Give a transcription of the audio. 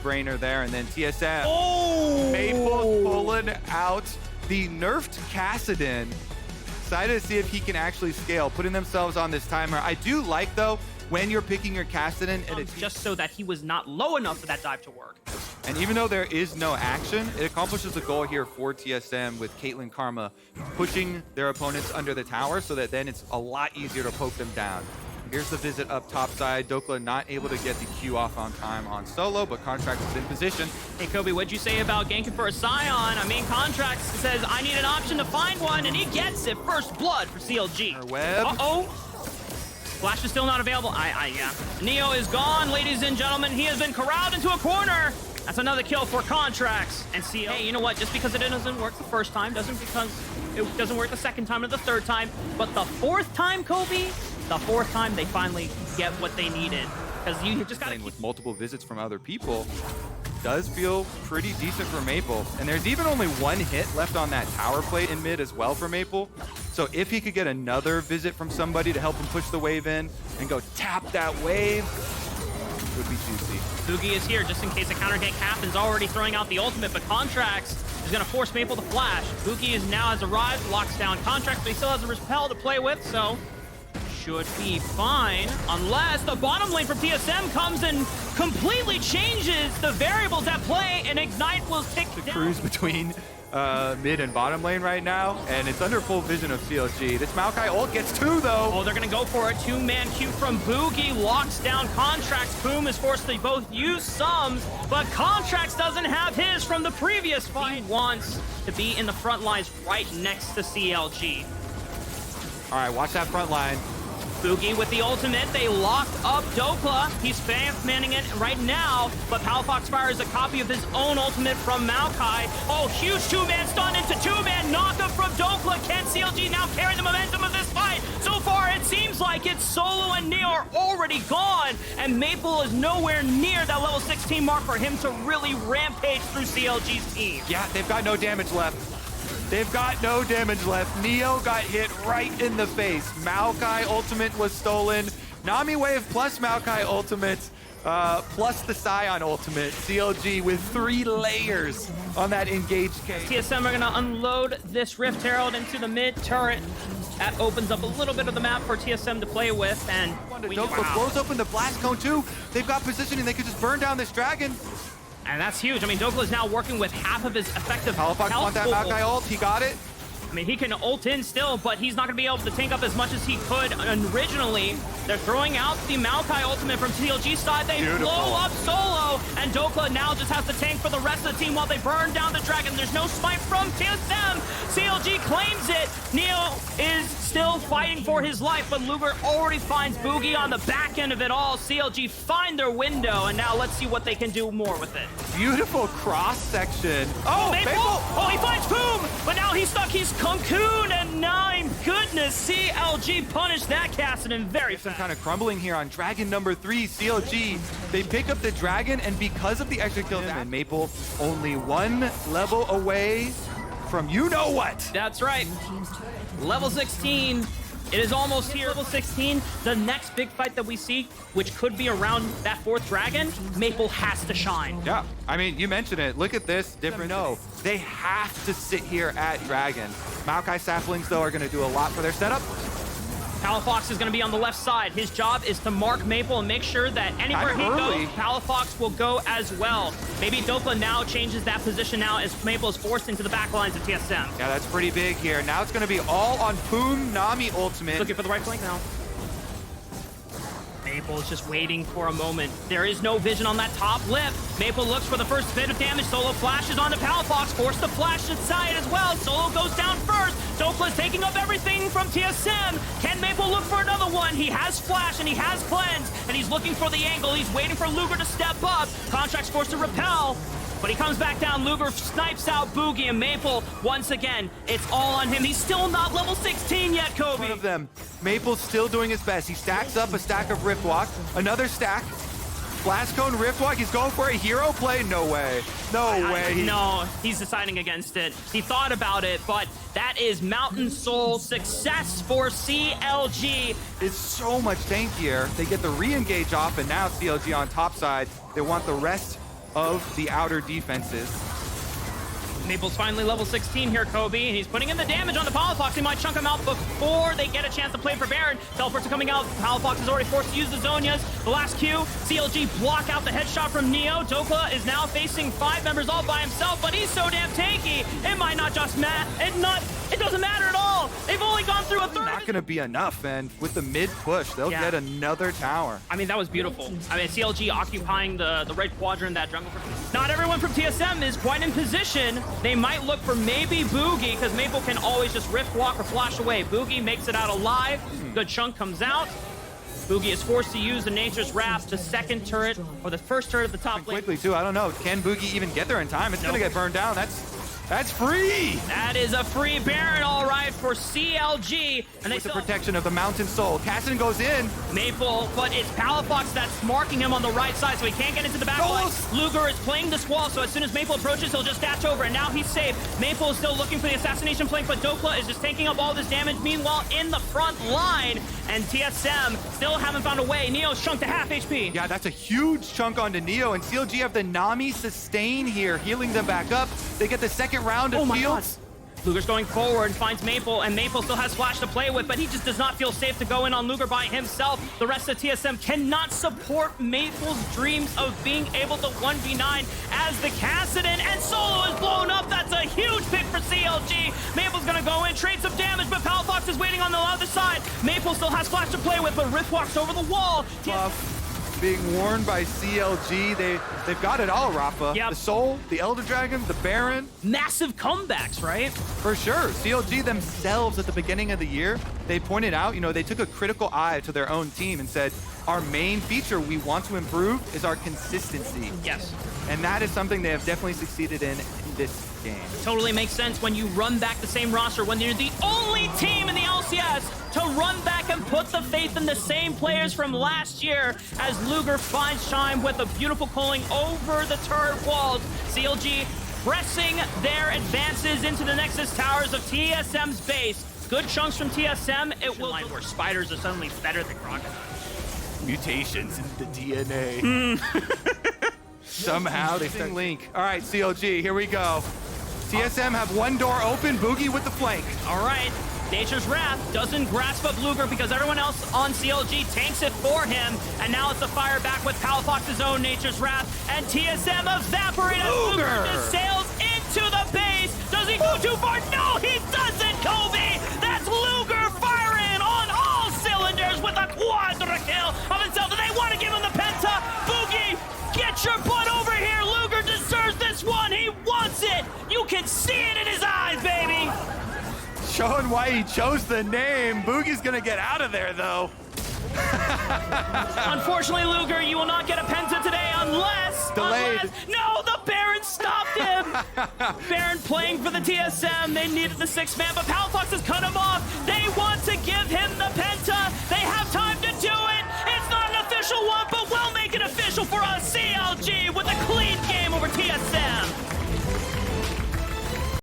brainer there, and then TSM. Oh! Maple pulling out the nerfed Kassadin. Excited to see if he can actually scale, putting themselves on this timer. I do like, though, when you're picking your Kassadin, and it's just so that he was not low enough for that dive to work. And even though there is no action, it accomplishes a goal here for TSM with Caitlyn Karma pushing their opponents under the tower so that then it's a lot easier to poke them down. Here's the visit up top side. Dokla not able to get the Q off on time on solo, but Contracts is in position. Hey, Kobe, what'd you say about ganking for a Scion? I mean, Contracts says, I need an option to find one, and he gets it. First blood for CLG. Her web. Uh-oh. Flash is still not available. Yeah. Neo is gone, ladies and gentlemen. He has been corralled into a corner. That's another kill for Contracts. And CL. Hey, you know what? Just because it doesn't work the first time doesn't work the second time or the third time. But the fourth time, Kobe, the fourth time they finally get what they needed. Because you just got to with multiple visits from other people does feel pretty decent for Maple. And there's even only one hit left on that tower plate in mid as well for Maple. So if he could get another visit from somebody to help him push the wave in and go tap that wave, it would be juicy. Boogie is here just in case a counter gank happens, already throwing out the ultimate, but Contracts is going to force Maple to flash. Boogie has arrived, locks down Contracts, but he still has a repel to play with, so should be fine, unless the bottom lane from TSM comes and completely changes the variables at play, and Ignite will tick down. Cruise between mid and bottom lane right now, and it's under full vision of CLG. This Maokai ult gets two, though. Oh, they're going to go for a two-man Q from Boogie, locks down Contracts. Boom is forced to both use sums, but Contracts doesn't have his from the previous fight. He wants to be in the front lines right next to CLG. All right, watch that front line. Boogie with the ultimate, they locked up Dokla. He's manning it right now, but Palafox fires a copy of his own ultimate from Maokai. Oh, huge two-man stun into two-man knockup from Dokla. Can CLG now carry the momentum of this fight? So far, it seems like it's Solo and Neo are already gone, and Maple is nowhere near that level 16 mark for him to really rampage through CLG's team. Yeah, they've got no damage left. They've got no damage left. Neo got hit right in the face. Maokai ultimate was stolen. Nami wave plus Maokai ultimate, plus the Scion ultimate. CLG with 3 layers on that engaged case. TSM are gonna unload this Rift Herald into the mid turret. That opens up a little bit of the map for TSM to play with, and Dokla blows open the blast cone too. They've got positioning. They could just burn down this dragon. And that's huge. I mean, Dokla is now working with half of his effective Palafox health want that pool. Maokai ult. He got it. I mean, he can ult in still, but he's not going to be able to tank up as much as he could originally. They're throwing out the Maokai ultimate from CLG's side. They blow up Solo, and Dokla now just has to tank for the rest of the team while they burn down the dragon. There's no smite from TSM. CLG claims it. Neo is still fighting for his life, but Luger already finds Boogie on the back end of it all. CLG find their window, and now let's see what they can do more with it. Beautiful cross-section. Oh, Maple! Oh, he finds Boom! But now he's stuck. He's Cocoon, and my goodness, CLG punished that Kassadin very fast. Kind of crumbling here on dragon number 3. CLG, they pick up the dragon, and because of the extra kills, and Maple only 1 level away from you-know-what. That's right. Level 16. It is almost here. Level 16, the next big fight that we see, which could be around that 4th dragon, Maple has to shine. Yeah, I mean, you mentioned it. Look at this difference. No, they have to sit here at dragon. Maokai saplings, though, are going to do a lot for their setup. Palafox is going to be on the left side. His job is to mark Maple and make sure that anywhere he goes, Palafox will go as well. Maybe Dokla now changes that position now as Maple is forced into the back lines of TSM. Yeah, that's pretty big here. Now it's going to be all on Poom Nami ultimate. Looking for the right flank now. Maple is just waiting for a moment. There is no vision on that top lip. Maple looks for the first bit of damage. Solo flashes onto Palafox, forced to flash inside as well. Solo goes down first. Dokla's taking up everything from TSM. Can Maple look for another one? He has flash and he has cleanse, and he's looking for the angle. He's waiting for Luger to step up. Contract's forced to repel. But he comes back down. Luger snipes out Boogie, and Maple, once again, it's all on him. He's still not level 16 yet, Kobe. One of them. Maple's still doing his best. He stacks up a stack of Riftwalk. Another stack. Blast Cone Riftwalk. He's going for a hero play. No way. No way. No, he's deciding against it. He thought about it, but that is Mountain Soul success for CLG. It's so much tankier. They get the re-engage off, and now CLG on top side. They want the rest of the outer defenses. Maple's finally level 16 here, Kobe, and he's putting in the damage on the Palafox. He might chunk him out before they get a chance to play for Baron. Teleports are coming out. Palafox is already forced to use the Zonias. The last Q, CLG block out the headshot from Neo. Dokla is now facing 5 members all by himself, but he's so damn tanky. It might not just it doesn't matter at all. They've only gone through a third. Not going to be enough, and with the mid push, they'll get another tower. I mean, that was beautiful. I mean, CLG occupying the right quadrant, that jungle. Not everyone from TSM is quite in position. They might look for maybe Boogie, because Maple can always just rift walk or flash away. Boogie makes it out alive. Good chunk comes out. Boogie is forced to use the Nature's Wrath, the second turret, or the first turret at the top lane. Quickly, too. I don't know. Can Boogie even get there in time? It's going to get burned down. That's free! That is a free Baron, all right, for CLG. And with the protection of the Mountain Soul. Cassin goes in. Maple, but it's Palafox that's marking him on the right side, so he can't get into the back line. Luger is playing this wall, so as soon as Maple approaches, he'll just dash over, and now he's safe. Maple is still looking for the assassination flank, but Dokla is just taking up all this damage. Meanwhile, in the front line, and TSM still haven't found a way. Neo's chunked to half HP. Yeah, that's a huge chunk onto Neo, and CLG have the Nami sustain here, healing them back up. They get the second round of shields. Luger's going forward and finds Maple, and Maple still has Flash to play with, but he just does not feel safe to go in on Luger by himself. The rest of TSM cannot support Maple's dreams of being able to 1v9 as the Kassadin, and Solo is blown up. That's a huge pick for CLG. Maple's gonna go in, trade some damage, but Palafox is waiting on the other side. Maple still has Flash to play with, but Rift walks over the wall. Being warned by CLG, they've got it all, Rafa. Yep. The Soul, the Elder Dragon, the Baron. Massive comebacks, right? For sure. CLG themselves at the beginning of the year, they pointed out, they took a critical eye to their own team and said, our main feature we want to improve is our consistency. Yes. And that is something they have definitely succeeded in this game. Totally makes sense when you run back the same roster, when you're the only team in the LCS to run back and put the faith in the same players from last year, as Luger finds Chime with a beautiful culling over the turret walls. CLG pressing their advances into the Nexus towers of TSM's base. Good chunks from TSM. It will where spiders are suddenly better than crocodiles. Mutations in the DNA. Somehow they start Link. All right, CLG, here we go. TSM have one door open, Boogie with the flank. All right, Nature's Wrath doesn't grasp up Luger because everyone else on CLG tanks it for him, and now it's a fire back with Palafox's own Nature's Wrath, and TSM evaporate as Luger just sails into the base. Does he go too far? No, he doesn't, Kobe! That's Luger firing on all cylinders with a quadra kill of himself, and they want to give him the penta. Boogie, get your butt over here! Luger deserves this one! He wants it! You can see it in his eyes, baby! Showing why he chose the name. Boogie's gonna get out of there, though. Unfortunately, Luger, you will not get a penta today unless... Delayed. No, the Baron stopped him! Baron playing for the TSM. They needed the 6-man, but Palafox has cut him off. They want to give him the penta. They have time to do it. It's not an official one, but we'll make it official for us. CLG with a clean game over TSM.